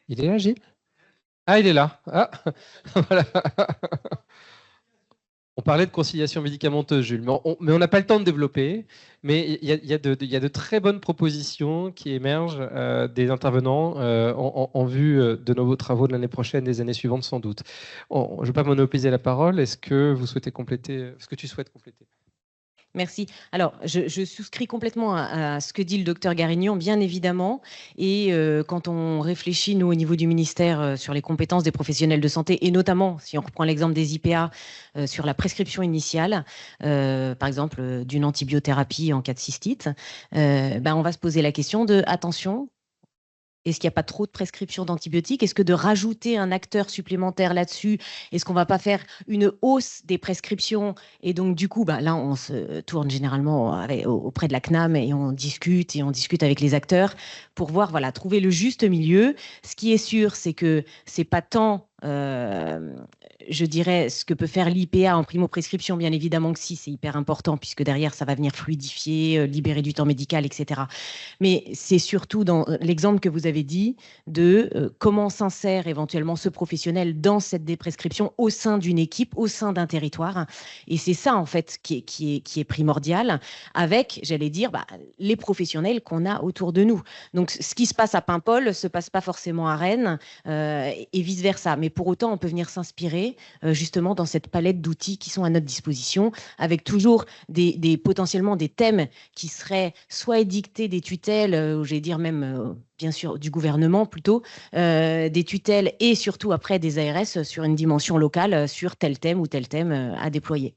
A: Il est là, Gilles? Ah, il est là. Ah, voilà. On parlait de conciliation médicamenteuse, Jules, mais on n'a pas le temps de développer. Mais il y a de très bonnes propositions qui émergent des intervenants en vue de nos travaux de l'année prochaine, des années suivantes sans doute. Je ne vais pas monopoliser la parole. Est-ce que vous souhaitez compléter? Est-ce que tu souhaites compléter?
F: Merci. Alors, je souscris complètement à ce que dit le docteur Garignon, bien évidemment. Et quand on réfléchit, nous, au niveau du ministère, sur les compétences des professionnels de santé, et notamment, si on reprend l'exemple des IPA, sur la prescription initiale, par exemple, d'une antibiothérapie en cas de cystite, on va se poser la question de, attention, est-ce qu'il n'y a pas trop de prescription d'antibiotiques? Est-ce que de rajouter un acteur supplémentaire là-dessus, est-ce qu'on ne va pas faire une hausse des prescriptions? Et donc, du coup, là, on se tourne généralement auprès de la CNAM et on discute avec les acteurs pour voir, voilà, trouver le juste milieu. Ce qui est sûr, c'est que ce n'est pas tant... je dirais, ce que peut faire l'IPA en primo-prescription, bien évidemment que si, c'est hyper important, puisque derrière, ça va venir fluidifier, libérer du temps médical, etc. Mais c'est surtout dans l'exemple que vous avez dit de comment s'insère éventuellement ce professionnel dans cette déprescription au sein d'une équipe, au sein d'un territoire. Et c'est ça, en fait, qui est primordial, avec, j'allais dire, les professionnels qu'on a autour de nous. Donc, ce qui se passe à Paimpol ne se passe pas forcément à Rennes, et vice-versa. Mais pour autant, on peut venir s'inspirer justement dans cette palette d'outils qui sont à notre disposition, avec toujours potentiellement des thèmes qui seraient soit édictés des tutelles, ou j'allais dire même bien sûr du gouvernement plutôt, des tutelles et surtout après des ARS sur une dimension locale sur tel thème ou tel thème à déployer.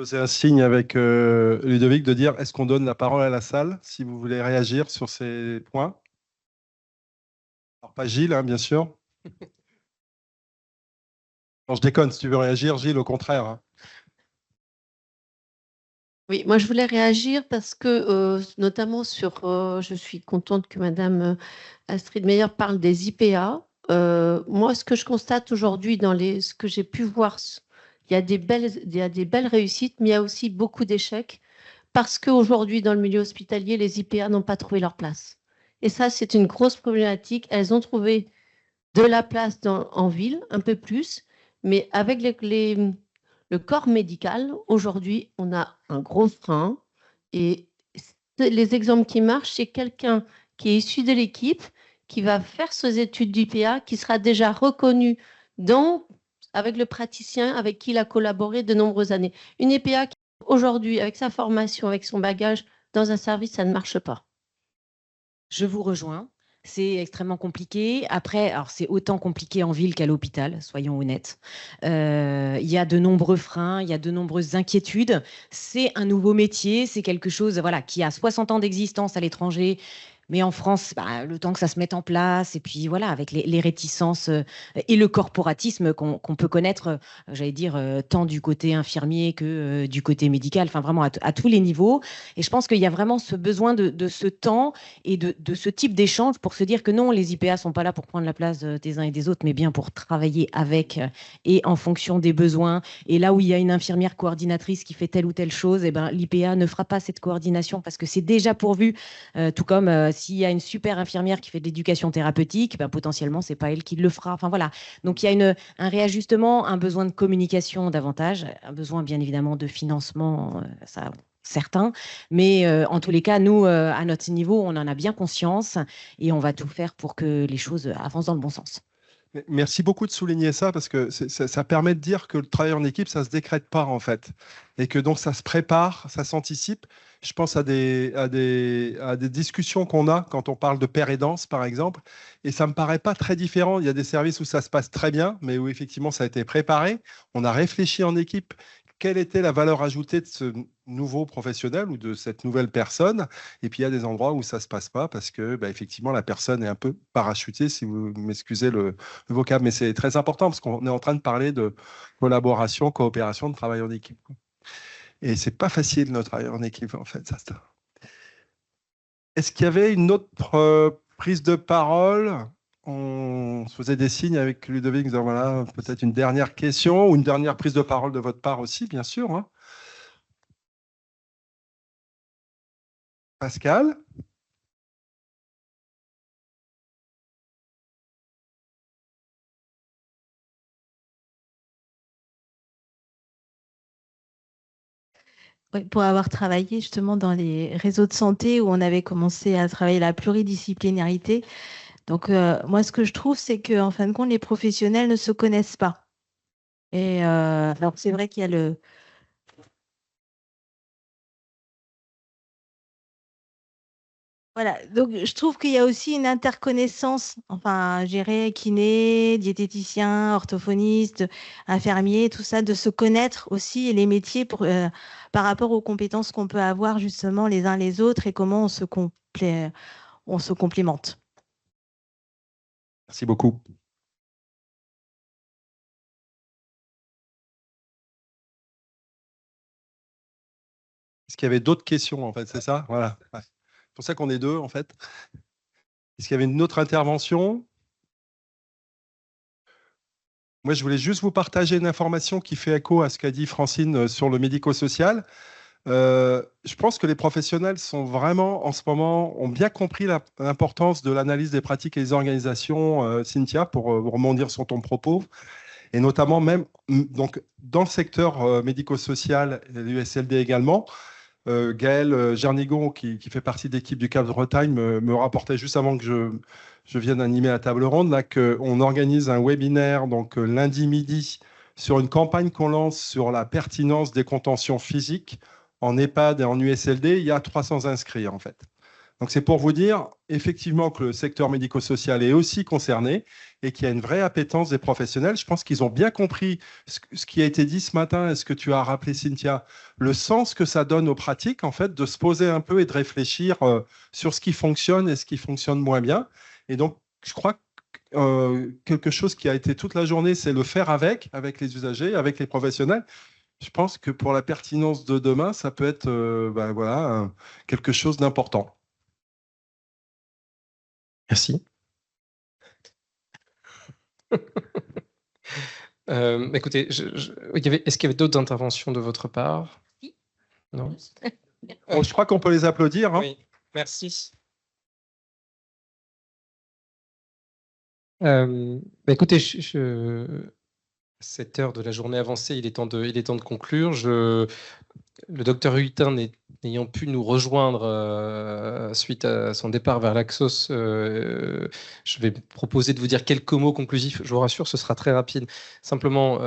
B: C'est un signe avec Ludovic de dire est-ce qu'on donne la parole à la salle si vous voulez réagir sur ces points? Alors, pas Gilles, hein, bien sûr. Non, je déconne, si tu veux réagir, Gilles, au contraire. Hein.
H: Oui, moi je voulais réagir parce que notamment sur, je suis contente que Madame Astrid Meyer parle des IPA. Moi, ce que je constate aujourd'hui dans ce que j'ai pu voir, il y a des belles réussites, mais il y a aussi beaucoup d'échecs parce qu'aujourd'hui dans le milieu hospitalier, les IPA n'ont pas trouvé leur place. Et ça, c'est une grosse problématique. Elles ont trouvé de la place en ville, un peu plus, mais avec le corps médical, aujourd'hui, on a un gros frein. Et les exemples qui marchent, c'est quelqu'un qui est issu de l'équipe, qui va faire ses études d'IPA, qui sera déjà reconnu avec le praticien avec qui il a collaboré de nombreuses années. Une IPA qui, aujourd'hui, avec sa formation, avec son bagage, dans un service, ça ne marche pas.
F: Je vous rejoins. C'est extrêmement compliqué. Après, alors c'est autant compliqué en ville qu'à l'hôpital, soyons honnêtes. Il y a de nombreux freins, il y a de nombreuses inquiétudes. C'est un nouveau métier, c'est quelque chose voilà, qui a 60 ans d'existence à l'étranger. Mais en France, le temps que ça se mette en place, et puis voilà, avec les réticences et le corporatisme qu'on peut connaître, j'allais dire, tant du côté infirmier que du côté médical, enfin vraiment à tous les niveaux. Et je pense qu'il y a vraiment ce besoin de ce temps et de ce type d'échange pour se dire que non, les IPA ne sont pas là pour prendre la place des uns et des autres, mais bien pour travailler avec et en fonction des besoins. Et là où il y a une infirmière coordinatrice qui fait telle ou telle chose, eh ben, l'IPA ne fera pas cette coordination parce que c'est déjà pourvu, tout comme s'il y a une super infirmière qui fait de l'éducation thérapeutique, potentiellement, ce n'est pas elle qui le fera. Enfin, voilà. Donc, il y a un réajustement, un besoin de communication davantage, un besoin, bien évidemment, de financement, ça, certain. Mais en tous les cas, nous, à notre niveau, on en a bien conscience et on va tout faire pour que les choses avancent dans le bon sens.
B: Merci beaucoup de souligner ça parce que ça permet de dire que le travail en équipe, ça ne se décrète pas en fait. Et que donc ça se prépare, ça s'anticipe. Je pense à des discussions qu'on a quand on parle de pair et danse par exemple. Et ça ne me paraît pas très différent. Il y a des services où ça se passe très bien, mais où effectivement ça a été préparé. On a réfléchi en équipe. Quelle était la valeur ajoutée de ce nouveau professionnel ou de cette nouvelle personne? Et puis, il y a des endroits où ça ne se passe pas parce que, effectivement, la personne est un peu parachutée, si vous m'excusez le vocable. Mais c'est très important parce qu'on est en train de parler de collaboration, coopération, de travail en équipe. Et ce n'est pas facile, notre travail en équipe, en fait. Est-ce qu'il y avait une autre prise de parole? On se faisait des signes avec Ludovic, disant voilà, peut-être une dernière question ou une dernière prise de parole de votre part aussi, bien sûr. Hein. Pascal?
G: Oui, pour avoir travaillé justement dans les réseaux de santé où on avait commencé à travailler la pluridisciplinarité. Donc, moi, ce que je trouve, c'est qu'en fin de compte, les professionnels ne se connaissent pas. Et alors, c'est vrai qu'il y a le... Voilà, donc je trouve qu'il y a aussi une interconnaissance, enfin, gérer kiné, diététicien, orthophoniste, infirmier, tout ça, de se connaître aussi et les métiers par rapport aux compétences qu'on peut avoir justement les uns les autres et comment on se complémente.
B: Merci beaucoup. Est-ce qu'il y avait d'autres questions, en fait, c'est ça? Voilà. Ouais. C'est pour ça qu'on est deux, en fait. Est-ce qu'il y avait une autre intervention? Moi, je voulais juste vous partager une information qui fait écho à ce qu'a dit Francine sur le médico-social. Je pense que les professionnels sont vraiment, en ce moment, ont bien compris l'importance de l'analyse des pratiques et des organisations, Cynthia, pour rebondir sur ton propos, et notamment même donc, dans le secteur médico-social et l'USLD également. Gaël Jernigon, qui fait partie de l'équipe du Cap Bretagne, me rapportait juste avant que je vienne animer la table ronde là, qu'on organise un webinaire donc, lundi midi sur une campagne qu'on lance sur la pertinence des contentions physiques en EHPAD et en USLD. Il y a 300 inscrits en fait. Donc, c'est pour vous dire, effectivement, que le secteur médico-social est aussi concerné et qu'il y a une vraie appétence des professionnels. Je pense qu'ils ont bien compris ce qui a été dit ce matin et ce que tu as rappelé, Cynthia, le sens que ça donne aux pratiques, en fait, de se poser un peu et de réfléchir sur ce qui fonctionne et ce qui fonctionne moins bien. Et donc, je crois que quelque chose qui a été toute la journée, c'est le faire avec les usagers, avec les professionnels. Je pense que pour la pertinence de demain, ça peut être voilà, quelque chose d'important.
A: Merci. Écoutez, est-ce qu'il y avait d'autres interventions de votre part? Non.
B: Bon, je crois qu'on peut les applaudir. Hein.
A: Oui, merci. Écoutez, 7 heures de la journée avancée, il est temps de conclure. Le docteur Huitin n'ayant pu nous rejoindre suite à son départ vers l'Axos, je vais proposer de vous dire quelques mots conclusifs. Je vous rassure, ce sera très rapide. Simplement,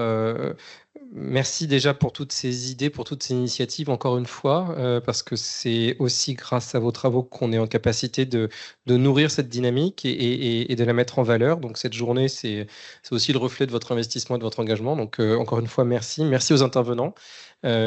A: merci déjà pour toutes ces idées, pour toutes ces initiatives, encore une fois, parce que c'est aussi grâce à vos travaux qu'on est en capacité de nourrir cette dynamique et de la mettre en valeur. Donc cette journée, c'est aussi le reflet de votre investissement et de votre engagement. Donc encore une fois, merci. Merci aux intervenants.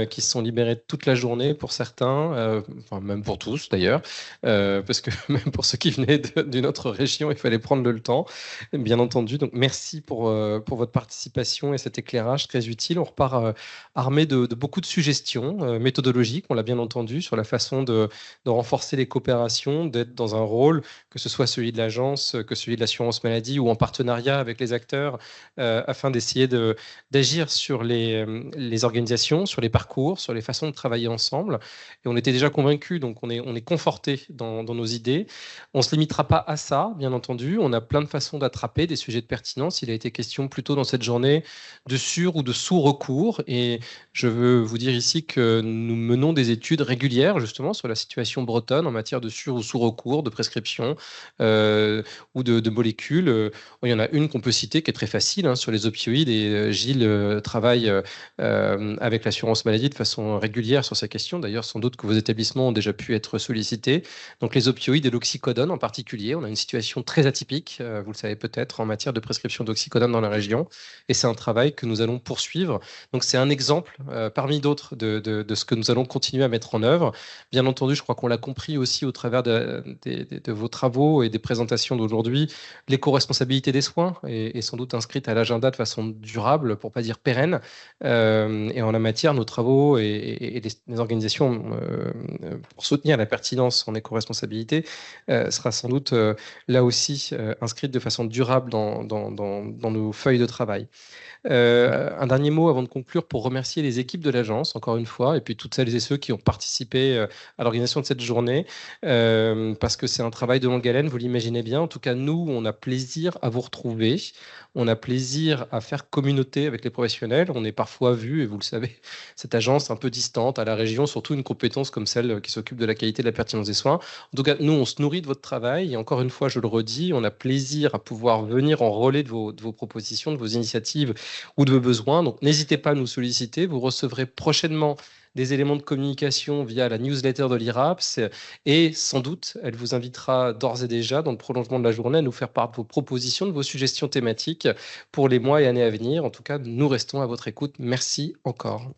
A: Qui se sont libérés toute la journée pour certains, enfin, même pour tous d'ailleurs, parce que même pour ceux qui venaient d'une autre région, il fallait prendre le temps, bien entendu. Donc merci pour votre participation et cet éclairage très utile. On repart armé de beaucoup de suggestions méthodologiques, on l'a bien entendu, sur la façon de renforcer les coopérations, d'être dans un rôle, que ce soit celui de l'agence, que celui de l'assurance maladie ou en partenariat avec les acteurs, afin d'essayer d'agir sur les organisations, sur les parcours, sur les façons de travailler ensemble. Et on était déjà convaincus, donc on est conforté dans nos idées. On ne se limitera pas à ça, bien entendu. On a plein de façons d'attraper des sujets de pertinence. Il a été question plutôt dans cette journée de sur- ou de sous-recours. Et je veux vous dire ici que nous menons des études régulières, justement, sur la situation bretonne en matière de sur- ou sous-recours, de prescription ou de molécules. Il y en a une qu'on peut citer qui est très facile, hein, sur les opioïdes. Et Gilles travaille avec l'assurance maladie de façon régulière sur ces questions. D'ailleurs, sans doute que vos établissements ont déjà pu être sollicités. Donc les opioïdes et l'oxycodone en particulier, on a une situation très atypique, vous le savez peut-être, en matière de prescription d'oxycodone dans la région. Et c'est un travail que nous allons poursuivre. Donc c'est un exemple parmi d'autres de ce que nous allons continuer à mettre en œuvre. Bien entendu, je crois qu'on l'a compris aussi au travers de vos travaux et des présentations d'aujourd'hui, l'éco-responsabilité des soins est sans doute inscrite à l'agenda de façon durable, pour ne pas dire pérenne. Et en la matière, nos travaux et les organisations pour soutenir la pertinence en éco-responsabilité sera sans doute là aussi inscrite de façon durable dans nos feuilles de travail. Un dernier mot avant de conclure pour remercier les équipes de l'agence, encore une fois, et puis toutes celles et ceux qui ont participé à l'organisation de cette journée, parce que c'est un travail de longue haleine, vous l'imaginez bien. En tout cas, nous, on a plaisir à vous retrouver, on a plaisir à faire communauté avec les professionnels. On est parfois vu, et vous le savez, cette agence un peu distante à la région, surtout une compétence comme celle qui s'occupe de la qualité et de la pertinence des soins. En tout cas, nous, on se nourrit de votre travail, et encore une fois, je le redis, on a plaisir à pouvoir venir en relais de vos propositions, de vos initiatives ou de vos besoins. Donc, n'hésitez pas à nous solliciter. Vous recevrez prochainement des éléments de communication via la newsletter de l'IRAPS et sans doute, elle vous invitera d'ores et déjà, dans le prolongement de la journée, à nous faire part de vos propositions, de vos suggestions thématiques pour les mois et années à venir. En tout cas, nous restons à votre écoute. Merci encore.